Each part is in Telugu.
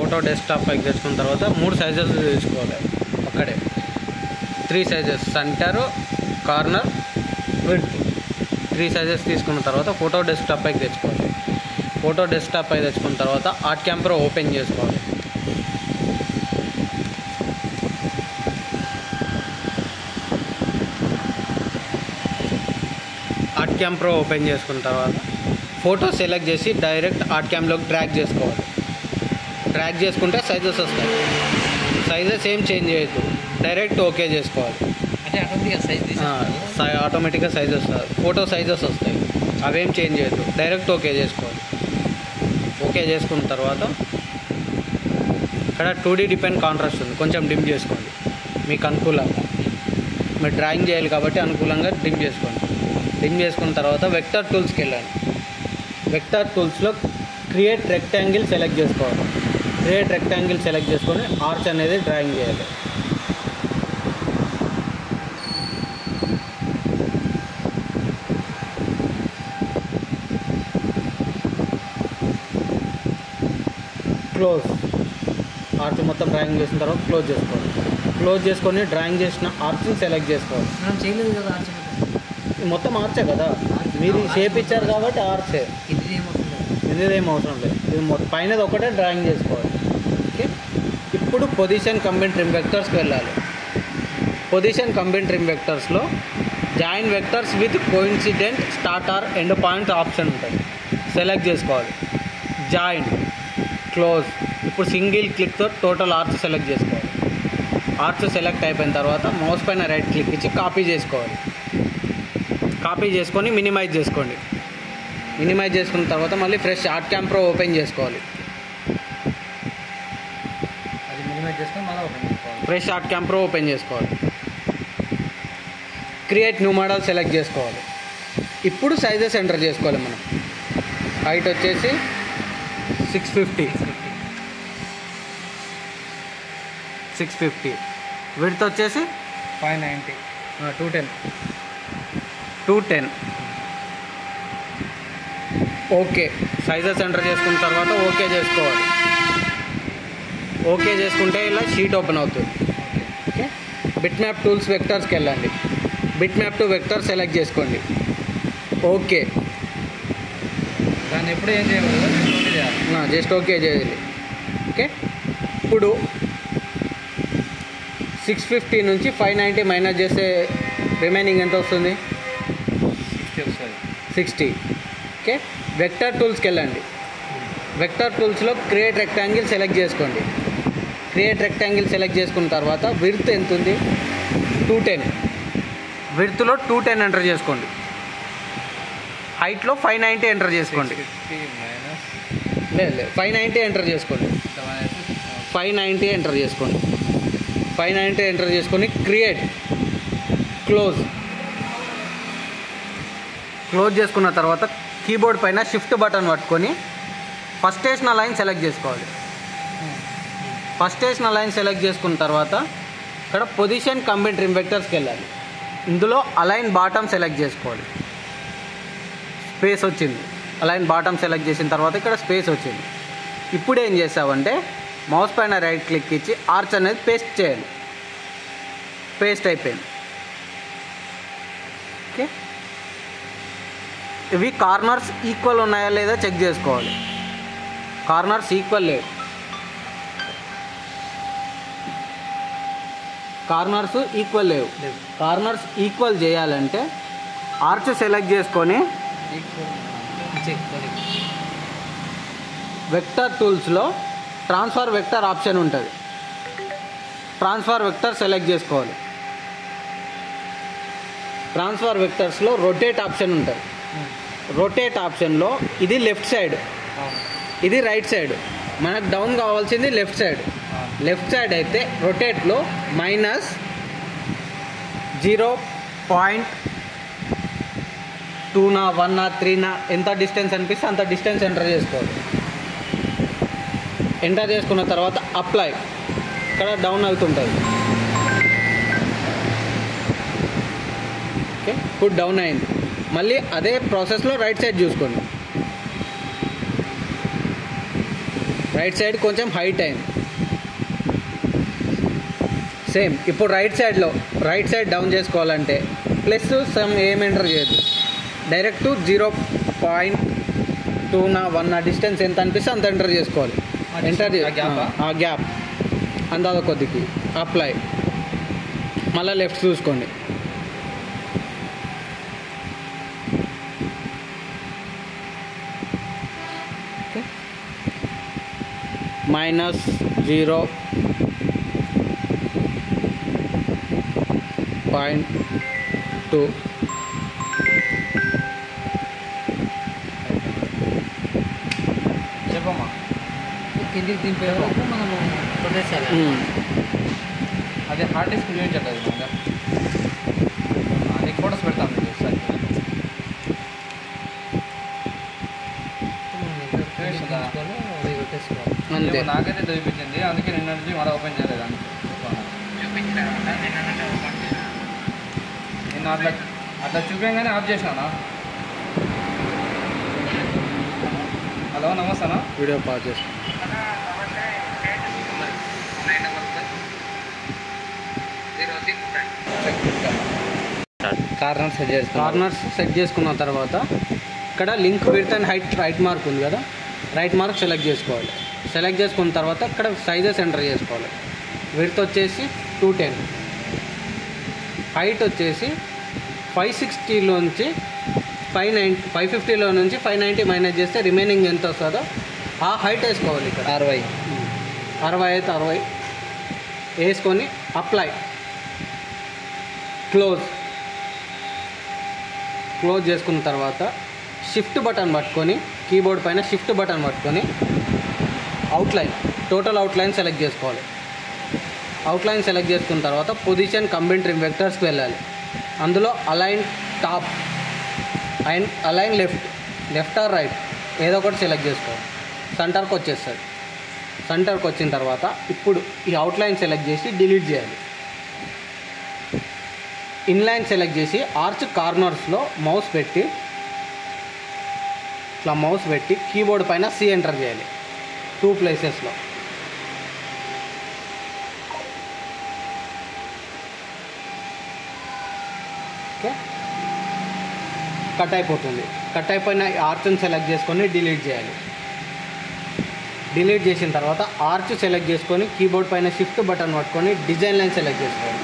ఫోటో డెస్క్టాప్ పైకి తెచ్చుకున్న తర్వాత 3 సైజెస్ తీసుకోవాలి. అక్కడే 3 sizes, centre, corner, width 3 sizes తీసుకున్న తర్వాత ఫోటో డెస్క్టాప్ పైకి తెచ్చుకోవాలి. ఫోటో డెస్క్టాప్ పైకి తెచ్చుకున్న తర్వాత ఆర్ట్ క్యామ్ ప్రో ఓపెన్ చేసుకోవాలి. ఆర్ట్ క్యామ్ ప్రో ఓపెన్ చేసుకున్న తర్వాత ఫోటో సెలెక్ట్ చేసి డైరెక్ట్ ఆర్ట్ క్యామ్లోకి డ్రాగ్ చేసుకోవాలి. డ్రాగ్ చేసుకుంటే సైజెస్ వస్తాయి. సైజెస్ ఏం చేంజ్ చేయొద్దు, డైరెక్ట్ ఓకే చేసుకోవాలి. ఆటోమేటిక్గా సైజ్ వస్తుంది. ఫోటో సైజెస్ వస్తాయి, అవేం చేంజ్ చేయొద్దు, డైరెక్ట్ ఓకే చేసుకోవాలి. ఓకే చేసుకున్న తర్వాత ఇక్కడ 2D డిపెండ్ కాంట్రాస్ట్ ఉంది, కొంచెం డిమ్ చేసుకోండి మీకు అనుకూలంగా. మీరు డ్రాయింగ్ చేయాలి కాబట్టి అనుకూలంగా డిమ్ చేసుకోండి. డిమ్ చేసుకున్న తర్వాత వెక్టర్ టూల్స్కి వెళ్ళండి. వెక్టర్ టూల్స్లో క్రియేట్ రెక్టాంగిల్ సెలెక్ట్ చేసుకోవాలి. క్రియేట్ రెక్టాంగిల్ సెలెక్ట్ చేసుకొని ఆర్చ్ అనేది డ్రాయింగ్ చేయాలి. క్లోజ్. ఆర్చ్ మొత్తం డ్రాయింగ్ చేసిన తర్వాత క్లోజ్ చేసుకోవాలి. క్లోజ్ చేసుకొని డ్రాయింగ్ చేసిన ఆర్చ్ని సెలెక్ట్ చేసుకోవాలి. మనం చేయలేదు కదా ఆర్చ్ మొత్తం ఆర్చే కదా, మీరు షేప్ ఇచ్చారు కాబట్టి ఆర్చే, ఇది ఏం అవసరం లేదు. ఇది పైన ఒకటే డ్రాయింగ్ చేసుకోవాలి. ఓకే, ఇప్పుడు పొజిషన్ కంబైన్ ట్రిమ్ వెక్టర్స్కి వెళ్ళాలి. పొజిషన్ కంబైన్ ట్రిమ్ వెక్టర్స్లో join vectors with coincident start or end point option ఉంటుంది, సెలెక్ట్ చేసుకోవాలి. Join, close. ఇప్పుడు సింగిల్ క్లిక్తో టోటల్ ఆర్చ్ సెలెక్ట్ చేసుకోవాలి. ఆర్చ్ సెలెక్ట్ అయిపోయిన తర్వాత మౌస్ పైన రైట్ క్లిక్ ఇచ్చి కాపీ చేసుకోవాలి. కాపీ చేసుకొని మినిమైజ్ చేసుకోండి. మినిమైజ్ చేసుకున్న తర్వాత మళ్ళీ fresh ArtCAM Pro open చేసుకోవాలి. అది మినిమైజ్ చేసుకొని మళ్ళీ ఓపెన్ చేసుకోవాలి. Fresh ArtCAM Pro open చేసుకోవాలి. క్రియేట్ న్యూ మోడల్ సెలెక్ట్ చేసుకోవాలి. ఇప్పుడు సైజెస్ ఎంటర్ చేసుకోవాలి. మనం హైట్ వచ్చేసి 650, విడ్త్ వచ్చేసి 590, 210. ఓకే, సైజెస్ ఎంటర్ చేసుకున్న తర్వాత ఓకే చేసుకోవాలి. ఓకే చేసుకుంటే ఇలా షీట్ ఓపెన్ అవుతుంది. ఓకే, బిట్ మ్యాప్ టూల్స్ వెక్టర్స్కి వెళ్ళండి. Bit map to vector select చేసుకోండి. ఓకే, దాన్ని ఎప్పుడు ఏం చేయాలి, జస్ట్ ఓకే చేయాలి. ఓకే, ఇప్పుడు 650 నుంచి 590 మైనస్ చేస్తే రిమైనింగ్ ఎంత వస్తుంది? 60. ఓకే, వెక్టర్ టూల్స్కి వెళ్ళండి. వెక్టర్ టూల్స్లో క్రియేట్ రెక్టాంగిల్ సెలెక్ట్ చేసుకోండి. క్రియేట్ రెక్టాంగిల్ సెలెక్ట్ చేసుకున్న తర్వాత విడ్త్ ఎంత ఉంది? 210. విడ్త్లో 210 ఎంటర్ చేసుకోండి. హైట్లో 590 ఎంటర్ చేసుకోండి. లేదు 590 ఎంటర్ చేసుకోండి. 590 ఎంటర్ చేసుకోండి. 590 ఎంటర్ చేసుకొని క్రియేట్, క్లోజ్. క్లోజ్ చేసుకున్న తర్వాత కీబోర్డ్ పైన షిఫ్ట్ బటన్ పట్టుకొని ఫస్ట్ వేసిన లైన్ సెలెక్ట్ చేసుకోవాలి. ఫస్ట్ వేసిన లైన్ సెలెక్ట్ చేసుకున్న తర్వాత ఇక్కడ పొజిషన్ కంబైన్ ట్రిమ్ వెక్టర్స్కి వెళ్ళాలి. ఇందులో అలైన్ బాటమ్ సెలెక్ట్ చేసుకోవాలి. స్పేస్ వచ్చింది. అలైన్ బాటమ్ సెలెక్ట్ చేసిన తర్వాత ఇక్కడ స్పేస్ వచ్చింది. ఇప్పుడు ఏం చేసావంటే మౌస్ పైన రైట్ క్లిక్ ఇచ్చి ఆర్చ్ అనేది పేస్ట్ చేయాలి. పేస్ట్ అయిపోయింది. ఓకే, ఇవి కార్నర్స్ ఈక్వల్ ఉన్నాయా లేదా చెక్ చేసుకోవాలి. కార్నర్స్ ఈక్వల్ లేవు. కార్నర్స్ ఈక్వల్ లేవు. కార్నర్స్ ఈక్వల్ చేయాలంటే ఆర్చ్ సెలెక్ట్ చేసుకొని వెక్టర్ టూల్స్లో ట్రాన్స్ఫర్ వెక్టర్ ఆప్షన్ ఉంటుంది. ట్రాన్స్ఫర్ వెక్టర్ సెలెక్ట్ చేసుకోవాలి. ట్రాన్స్ఫర్ వెక్టర్స్లో రొటేట్ ఆప్షన్ ఉంటుంది. రొటేట్ ఆప్షన్లో ఇది లెఫ్ట్ సైడ్, ఇది రైట్ సైడ్. మనకు డౌన్ కావాల్సింది లెఫ్ట్ సైడ్. లెఫ్ట్ సైడ్ అయితే రొటేట్లో -0.2 1 3 ఎంత డిస్టెన్స్ అనిపిస్తే అంత డిస్టెన్స్ ఎంటర్ చేసుకోవాలి. ఎంటర్ చేసుకున్న తర్వాత అప్లై, ఇక్కడ డౌన్ అవుతుంటుంది. ఓకే, ఇప్పుడు డౌన్ అయింది. మళ్ళీ అదే ప్రాసెస్లో రైట్ సైడ్ చూసుకోండి. రైట్ సైడ్ కొంచెం హైట్ అయింది. సేమ్ ఇప్పుడు రైట్ సైడ్ డౌన్ చేసుకోవాలంటే ప్లస్ సమ్ ఏం ఎంటర్ చేయొద్దు, డైరెక్ట్ 0.2 డిస్టెన్స్ ఎంత అనిపిస్తే అంత ఎంటర్ చేసుకోవాలి. ఎంటర్ ఆ గ్యాప్ అందాక కొద్దికి అప్లై, మళ్ళీ లెఫ్ట్ చూసుకోండి. -0.2 చెప్పమ్మా. కిందికి దింపే వరకు మనము కొట్టేసాలి. అదే హార్డ్ డిస్క్ చూపించట్లేదు కదా, నీకు ఫొటోస్ పెడతాను ఒకసారి. అంతే. నాకైతే చూపించింది, అందుకే నిన్న నుంచి మళ్ళీ ఓపెన్ చేయలేదు. నిన్న అట్లా చూపించగానే ఆఫ్ చేసినానా. హలో, నమస్తే అన్న. వీడియో పాజ్ చేస్తాను. కార్నర్స్ సెట్ చేసుకున్న తర్వాత ఇక్కడ link width and height right mark ఉంది కదా, రైట్ మార్క్ సెలెక్ట్ చేసుకోవాలి. సెలెక్ట్ చేసుకున్న తర్వాత ఇక్కడ సైజెస్ ఎంటర్ చేసుకోవాలి. విడ్త్ వచ్చేసి 210, హైట్ వచ్చేసి 560లోంచి 550లో నుంచి 590 మైనస్ చేస్తే రిమైనింగ్ ఎంత వస్తుందో ఆ హైట్ వేసుకోవాలి. ఇక్కడ 60 అయితే 60 వేసుకొని అప్లై, క్లోజ్ చేసుకున్న తర్వాత షిఫ్ట్ బటన్ పట్టుకొని కీబోర్డ్ పైన షిఫ్ట్ బటన్ పట్టుకొని టోటల్ అవుట్లైన్ సెలెక్ట్ చేసుకోవాలి. అవుట్లైన్ సెలెక్ట్ చేసుకున్న తర్వాత పొజిషన్ కంబైన్ ట్రిమ్ వెక్టర్స్కి వెళ్ళాలి. అందులో align top and align left or right ఏదో ఒకటి సెలెక్ట్ చేసుకోవాలి. సెంటర్కి వచ్చేస్తుంది. సెంటర్కి వచ్చిన తర్వాత ఇప్పుడు ఈ అవుట్లైన్ సెలెక్ట్ చేసి డిలీట్ చేయాలి. ఇన్లైన్ సెలెక్ట్ చేసి ఆర్చ్ కార్నర్స్లో మౌస్ పెట్టి కీబోర్డ్ పైన సి ఎంటర్ చేయాలి 2 ప్లేసెస్లో. ఓకే, కట్ అయిపోతుంది. కట్ అయిపోయిన ఆర్చ్ని సెలెక్ట్ చేసుకొని డిలీట్ చేయాలి. డిలీట్ చేసిన తర్వాత ఆర్చ్ సెలెక్ట్ చేసుకొని కీబోర్డ్ పైన షిఫ్ట్ బటన్ పట్టుకొని డిజైన్ లైన్ సెలెక్ట్ చేసుకోవాలి.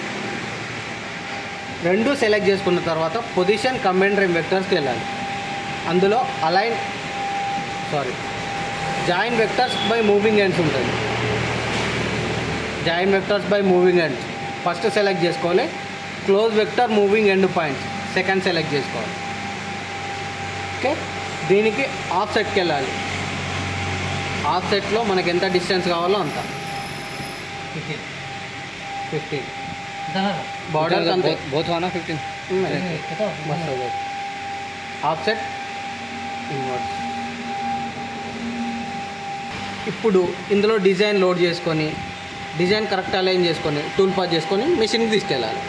రెండు సెలెక్ట్ చేసుకున్న తర్వాత పొజిషన్ కంబైన్ ట్రిమ్ వెక్టర్స్కి వెళ్ళాలి. అందులో join vectors by moving ends ఉంటుంది. Join vectors by moving ends first select చేసుకోవాలి. Close vector moving end points second select చేసుకోవాలి. ఓకే, దీనికి ఆఫ్ సెట్కి వెళ్ళాలి. ఆఫ్ సెట్లో మనకి ఎంత డిస్టెన్స్ కావాలో అంత 15 బార్డర్ అంతే बहुत हुआ ना 15 మస్తు ఆఫ్ సెట్ ఇన్వర్స్. ఇప్పుడు ఇందులో డిజైన్ లోడ్ చేసుకొని డిజైన్ కరెక్ట్ అలైన్ చేసుకొని టూల్ పాస్ చేసుకొని మిషన్కి తీసుకెళ్ళాలి.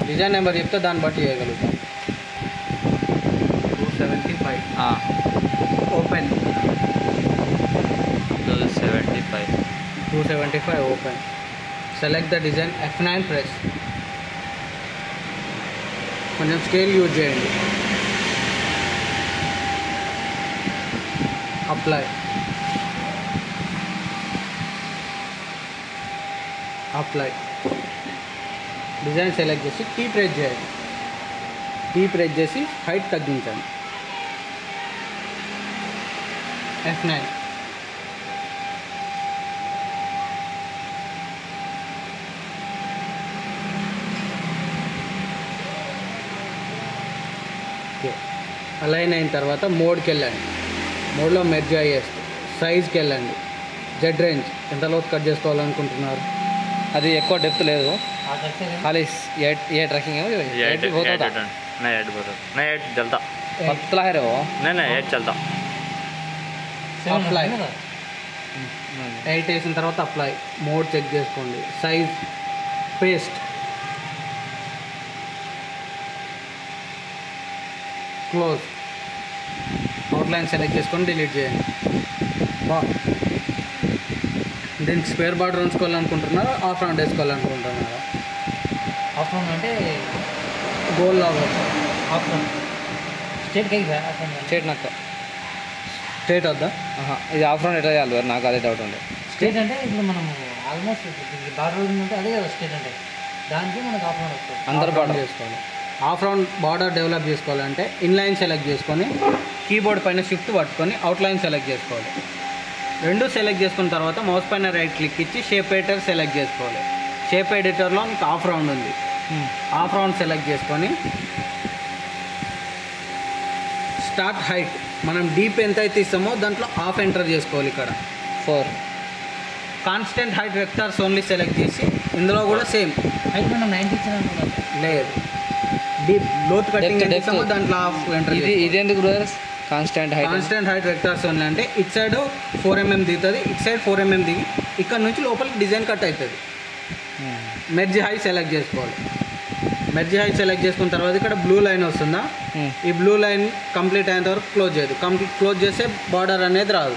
డిజైన్ నెంబర్ చెప్తే దాన్ని బట్టి చేయగలుగుతాం. 275 open, 275 open. Select the design, F9 press. కొంచెం స్కేల్ యూజ్ చేయండి. అప్లై డిజైన్ సెలెక్ట్ చేసి కీ ప్రెస్ చేయండి. కీ ప్రెస్ చేసి హైట్ తగ్గించండి. F9 అలైన్ అయిన తర్వాత మోడ్కి వెళ్ళండి. మోడ్లో మెర్జ్ అయ్యేస్తే సైజ్కి వెళ్ళండి. జెడ్ రేంజ్ ఎంత లోతు కట్ చేసుకోవాలనుకుంటున్నారు? అది ఎక్కువ డెప్త్ లేదు, खाली 8 रखेंगे। 8 चलता पतला है रे वो। नहीं 8 चलता। అప్లై 8 వేసిన తర్వాత అప్లై మోడ్ చెక్ చేసుకోండి. Size paste close outline select చేసుకొని డిలీట్ చేయండి. దీనికి స్పేర్ బార్డర్ ఉంచుకోవాలనుకుంటున్నారా ఆఫ్ రౌండ్ వేసుకోవాలనుకుంటున్నారా? ఆఫ్ రౌండ్ అంటే గోల్ లాగా ఆఫ్ రౌండ్ స్ట్రేట్ కై ఆఫ్ రౌండ్ స్ట్రేట్ నాకు స్ట్రేట్ వద్దా? ఇది ఆఫ్ రౌండ్ ఎట్లా చేయాలి నాకు అదే డౌట్ ఉంది. స్ట్రేట్ అంటే ఇప్పుడు మనం ఆల్మోస్ట్ బార్డర్ ఉంటే అదే కదా స్ట్రేట్ అంటే, దానికి మనకు ఆఫ్ రౌండ్ వస్తుంది. అందరు బార్డర్ చేసుకోవాలి. ఆఫ్ రౌండ్ బార్డర్ డెవలప్ చేసుకోవాలంటే ఇన్లైన్ సెలెక్ట్ చేసుకొని కీబోర్డ్ పైన షిఫ్ట్ పట్టుకొని అవుట్లైన్ సెలెక్ట్ చేసుకోవాలి. రెండు సెలెక్ట్ చేసుకున్న తర్వాత మౌస్ పైన రైట్ క్లిక్ ఇచ్చి షేప్ ఎడిటర్ సెలెక్ట్ చేసుకోవాలి. షేప్ ఎడిటర్లో మీకు ఆఫ్ రౌండ్ ఉంది, ఆఫ్ రౌండ్ సెలెక్ట్ చేసుకొని స్టార్ట్ హైట్ మనం డీప్ ఎంత అయితే ఇస్తామో దాంట్లో హాఫ్ ఎంటర్ చేసుకోవాలి. ఇక్కడ 4 constant height vectors only select చేసి ఇందులో కూడా సేమ్ అయితే మనం 90 ఇచ్చిన అనుకున్నాం. లేదు, డీప్ లోత్ కటింగ్ ఎంత ఇస్తామో దాంట్లో హాఫ్ ఎంటర్. ఇది ఎందుకు brothers constant height vectors only అంటే ఇటు సైడ్ 4 mm దిగుతుంది, ఇటు సైడ్ 4 mm దిగి ఇక్కడ నుంచి లోపలికి డిజైన్ కట్ అవుతుంది. మెర్జ్ హై సెలెక్ట్ చేసుకోవాలి. మెర్జ్ హై సెలెక్ట్ చేసుకున్న తర్వాత ఇక్కడ బ్లూ లైన్ వస్తుందా, ఈ బ్లూ లైన్ కంప్లీట్ అయినంత వరకు క్లోజ్ చేయదు. కంప్లీట్ క్లోజ్ చేస్తే బార్డర్ అనేది రాదు.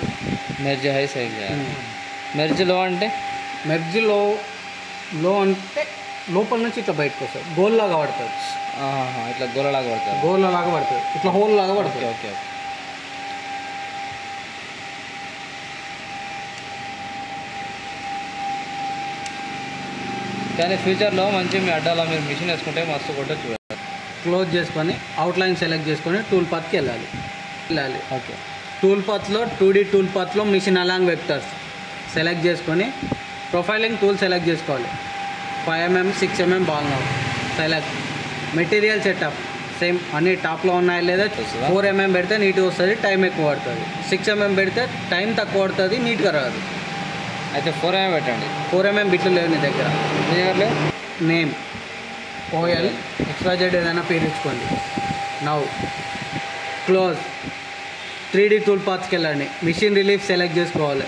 మెర్జ్ హై సైడ్ మెర్జ్ లో అంటే లో అంటే లోపల నుంచి ఇట్లా బయటకు వస్తుంది, గోల్ లాగా పడుతుంది. ఇట్లా గోలలాగా పడుతుంది, గోల్ లాగా పడుతుంది, ఇట్లా హోల్ లాగా పడుతుంది. Okay okay. కానీ ఫ్యూచర్లో మంచి మీ అడ్డాలో మీరు మిషన్ వేసుకుంటే మస్తు కొట్టచ్చు. క్లోజ్ చేసుకొని అవుట్లైన్ సెలెక్ట్ చేసుకొని టూల్ పాత్కి వెళ్ళాలి. ఓకే. టూల్ పాత్లో 2D టూల్ పాత్లో మిషన్ అలాంగ్ వెక్టర్స్ సెలెక్ట్ చేసుకొని ప్రొఫైలింగ్ టూల్ సెలెక్ట్ చేసుకోవాలి. 5 mm 6 mm ball nose select. Material setup same అన్ని టాప్లో ఉన్నాయా లేదా. 4 mm పెడితే నీట్గా వస్తుంది, టైం ఎక్కువ పడుతుంది. 6 mm పెడితే టైం తక్కువ పడుతుంది, నీట్గా రాదు. అయితే 4 mm పెట్టండి. 4 mm బిట్లు లేవు నీ దగ్గర. మీ దగ్గర లేవు. నేమ్ OL XYZ ఏదైనా పేరు ఇచ్చుకోండి. Now close. 3D టూల్ పాత్స్కి వెళ్ళండి. మిషన్ రిలీఫ్ సెలెక్ట్ చేసుకోవాలి.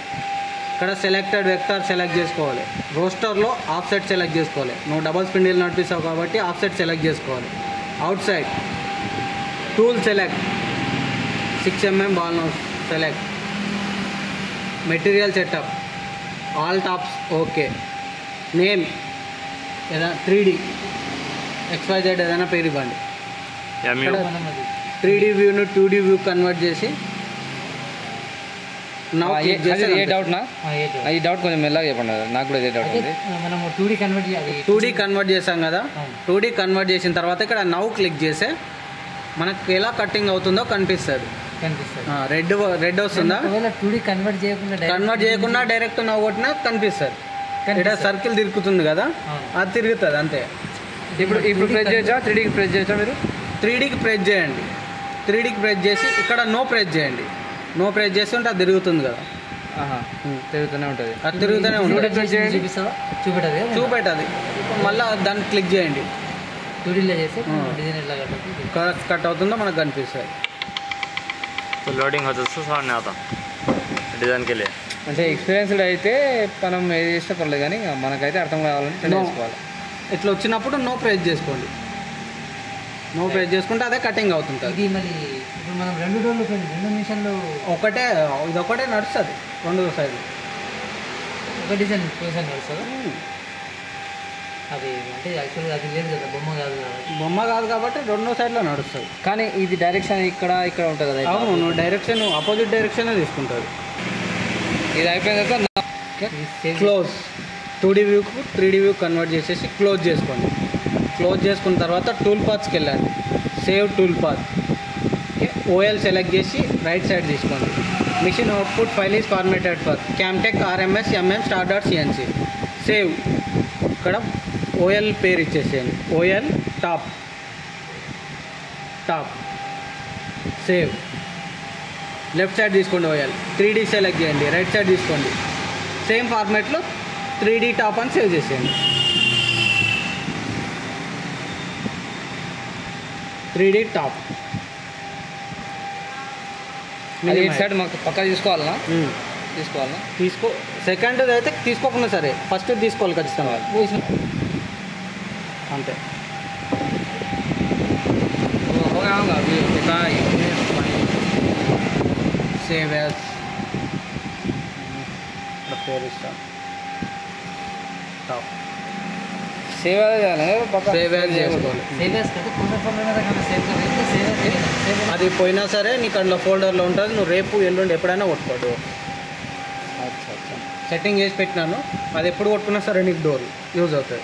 ఇక్కడ సెలెక్టెడ్ వెక్టార్ సెలెక్ట్ చేసుకోవాలి. రోస్టర్లో ఆఫ్ సెట్ సెలెక్ట్ చేసుకోవాలి. నువ్వు డబల్ స్పిండిల్ నడిపిస్తావు కాబట్టి ఆఫ్ సెట్ సెలెక్ట్ చేసుకోవాలి. Out side tool select 6 mm ball nose select. Material setup all tops okay. Name ఏదైనా 3D XYZ ఏదైనా పేరు ఇవ్వండి. 3D వ్యూను 2D వ్యూ కన్వర్ట్ చేసి ఏ డౌట్ నా ఈ డౌట్ కొంచెం మెల్లగా చెప్పండి, నాకు కూడా ఇదే డౌట్ ఉంది. మనం 2D కన్వర్ట్ చేయాలి. 2D కన్వర్ట్ చేసాం కదా, 2D కన్వర్ట్ చేసిన తర్వాత ఇక్కడ నౌ క్లిక్ చేస్తే మనకు ఎలా కటింగ్ అవుతుందో కనిపిస్తుంది. రెడ్ వస్తుందా. 2D కన్వర్ట్ చేయకుండా డైరెక్ట్ నవ్వు కొట్టినా కనిపిస్తుంది. ఇక్కడ సర్కిల్ తిరుగుతుంది కదా, అది తిరుగుతుంది అంతే. ఇప్పుడు ప్రెస్ చేయొచ్చా? 3Dకి ప్రెస్ చేయొచ్చా? మీరు 3Dకి ప్రెస్ చేయండి. 3Dకి ప్రెస్ చేసి ఇక్కడ నో ప్రెస్ చేయండి. నో ప్రెస్ చేస్తుంటే అది తిరుగుతుంది కదా, తిరుగుతూనే ఉంటుంది. అది తిరుగుతూనే ఉంటుంది, చూపెట్టది. మళ్ళీ దాన్ని క్లిక్ చేయండి. 2Dలో చేస్తే డిజైన్ ఎలా కట్ అవుతుందో మనకు కనిపిస్తుంది. లోడింగ్ వచ్చేస్తే సార్ आता डिज़ाइन के लिए అంటే ఎక్స్పీరియన్స్డ్ అయితే మనం ఏది చేస్తే పర్లేదు, కానీ మనకైతే అర్థం కావాలంటే చేసుకోవాలి. ఇట్లా వచ్చినప్పుడు నో ప్రెస్ చేసుకోండి. నో ప్రెస్ చేసుకుంటే అదే కటింగ్ అవుతుంటుంది. ఇది మరి ఇప్పుడు మనం 2 రోజులు 2 నిమిషాల్లో ఇదొకటే నడుస్తుంది. 2 సైడ్లు ఒక డిజైన్ నడుస్తుంది. అది అంటే యాక్చువల్గా అది లేదు కదా, బొమ్మ కాదు కాబట్టి 2 సైడ్లో నడుస్తుంది. కానీ ఇది డైరెక్షన్ ఇక్కడ ఉంటుంది కదా. అవును, నువ్వు డైరెక్షన్ ఆపోజిట్ డైరెక్షన్ తీసుకుంటుంది. ఇది అయిపోయిన తర్వాత క్లోజ్. 2D వ్యూకు 3D వ్యూ కన్వర్ట్ చేసేసి క్లోజ్ చేసుకోండి. క్లోజ్ చేసుకున్న తర్వాత టూల్ పాత్స్కి వెళ్ళండి. Save tool path. OL select చేసి రైట్ సైడ్ తీసుకోండి. Machine output file is formatted for Camtek RMS MM star.cnc. Save. ఇక్కడ OL పేరు ఇచ్చేసేయండి. OL top. Save. Left side తీసుకోండి. OL 3D సెలెక్ట్ చేయండి. రైట్ సైడ్ తీసుకోండి. సేమ్ ఫార్మాట్లో 3D టాప్ అని సేవ్ చేసేయండి. 3D top. సైడ్ మాకు పక్క తీసుకోవాలన్నా సెకండ్ అయితే తీసుకోకుండా సరే, ఫస్ట్ తీసుకోవాలి ఖచ్చితంగా అంతే. సేవ్ యాజ్ పేరు ఇస్తాను. టాప్ సేవ్ యాజ్ చేయాలి పక్క సేవ్ యాజ్ చేసుకోవాలి. సేవియర్స్ కదా కొంచెం ఫోల్డర్ మీద కన్నా సేవ్ కదా సేవియర్స్ అది పోయినా సరే నీకు అందులో ఫోల్డర్లో ఉంటుంది, నువ్వు రేపు ఎల్లుండి ఎప్పుడైనా కొట్టుకోడు. అచ్చా అచ్చా సెట్టింగ్ చేసి పెట్టినాను, అది ఎప్పుడు కొట్టుకున్నా సరే నీకు డోర్ యూజ్ అవుతుంది.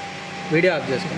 వీడియో ఆఫ్ చేసుకో.